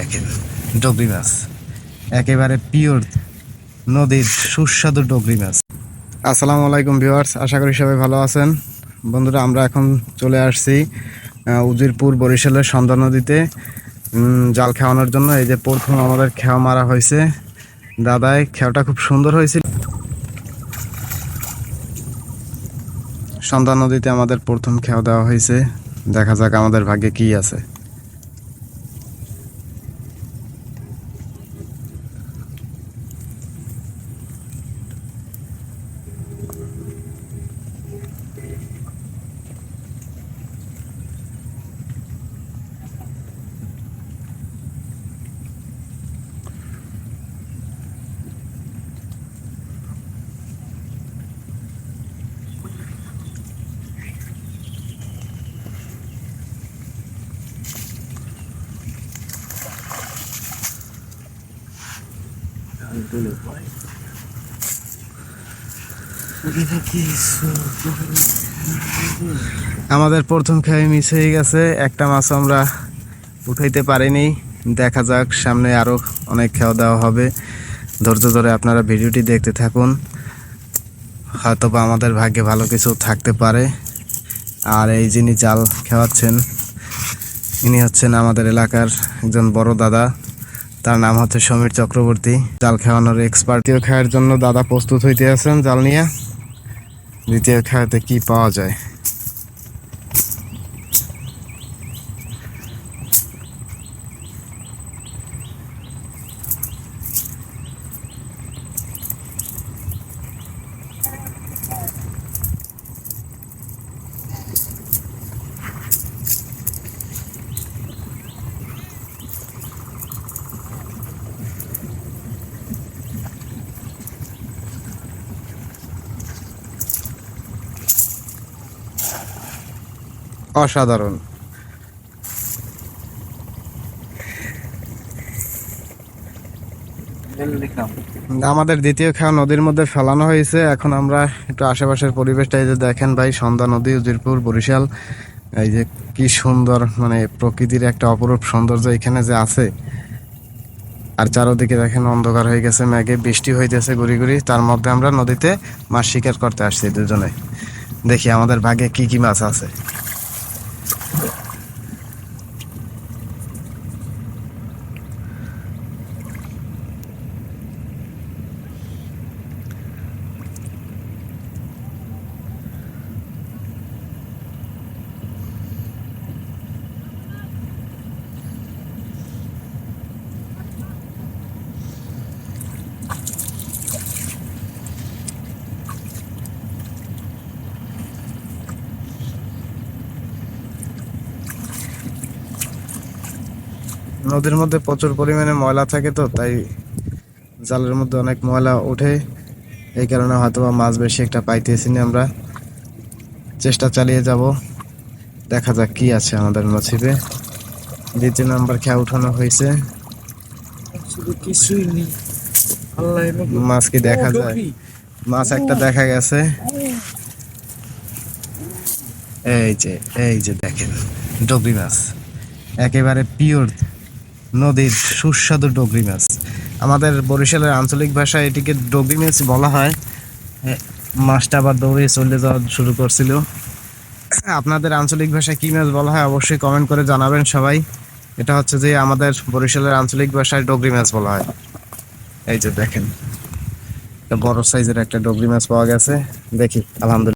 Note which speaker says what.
Speaker 1: দেখেন ডগরি মাছ, একেবারে পিওর নদীর সুস্বাদু ডগরি মাছ। আসসালামু আলাইকুম ভিউয়ার্স, আশা করি সবাই ভালো আছেন। বন্ধুরা, আমরা এখন চলে আসছি উজিরপুর বরিশালের সন্ধ্যা নদীতে জাল খাওয়ানোর জন্য। এই যে প্রথম আমাদের খেয়া মারা হয়েছে, দাদাই খেয়াটা খুব সুন্দর হয়েছিল। সন্ধ্যা নদীতে আমাদের প্রথম খেয়া দেওয়া হয়েছে, দেখা যাক আমাদের ভাগ্যে কি আছে। আমাদের প্রথম খেয়ে মিস হয়ে গেছে, একটা মাছ আমরা উঠাইতে পারিনি। দেখা যাক, সামনে আরো অনেক খাওয়া দাওয়া হবে। ধৈর্য ধরে আপনারা ভিডিওটি দেখতে থাকুন, হয়তোবা আমাদের ভাগ্যে ভালো কিছু থাকতে পারে। আর এই যিনি জাল খাওয়াচ্ছেন, ইনি হচ্ছেন আমাদের এলাকার একজন বড় দাদা, তার নাম হচ্ছে সমীর চক্রবর্তী। জাল খাওয়ানোর এক্সপার্ট। দ্বিতীয় খাওয়ার জন্য দাদা প্রস্তুত হইতে আছেন জাল নিয়ে। দ্বিতীয় খাওয়াতে কি পাওয়া যায়। অসাধারণ। আমাদের দ্বিতীয় খাওয়া নদীর মধ্যে ফেলানো হয়েছে। এখন আমরা একটু আশেপাশের পরিবেশটা, এই যে দেখেন ভাই, সন্ধ্যা নদী, উজিরপুর বরিশাল। এই যে কি সুন্দর, মানে প্রকৃতির একটা অপরূপ সৌন্দর্য এখানে যে আছে। আর চারোদিকে দেখেন অন্ধকার হয়ে গেছে, মেঘে বৃষ্টি হইতেছে গুড়ি গুড়ি। তার মধ্যে আমরা নদীতে মাছ শিকার করতে আসছি দুজনে। দেখি আমাদের ভাগ্যে কি কি মাছ আছে। নদীর মধ্যে প্রচুর পরিমাণে ময়লা থাকে, তো তাই জালের মধ্যে অনেক ময়লা ওঠে। এই কারণে হয়তো মাছ বেশি একটা পাইতেছি না। আমরা চেষ্টা চালিয়ে যাব, দেখা যাক কি আছে আমাদের নসিবে। দ্বিতীয় নাম্বার খেয়া উঠানো হয়েছে। মাছ কি দেখা যায়? মাছ একটা দেখা গেছে। এই যে দেখেন ডগরি মাছ, একেবারে পিওর নদীর সুস্বাদু ডগরি মাছ। আমাদের বরিশালের আঞ্চলিক ভাষায় এটিকে ডগরি মাছ বলা হয়। মাছটা আবার দৌড়ে চলে যাওয়া শুরু করছিল। আপনাদের আঞ্চলিক ভাষায় কি মাছ বলা হয় অবশ্যই কমেন্ট করে জানাবেন সবাই। এটা হচ্ছে যে আমাদের বরিশালের আঞ্চলিক ভাষায় ডগরি মাছ বলা হয়। এই যে দেখেন, বড় সাইজের একটা ডগরি মাছ পাওয়া গেছে। দেখি, আলহামদুলিল্লাহ।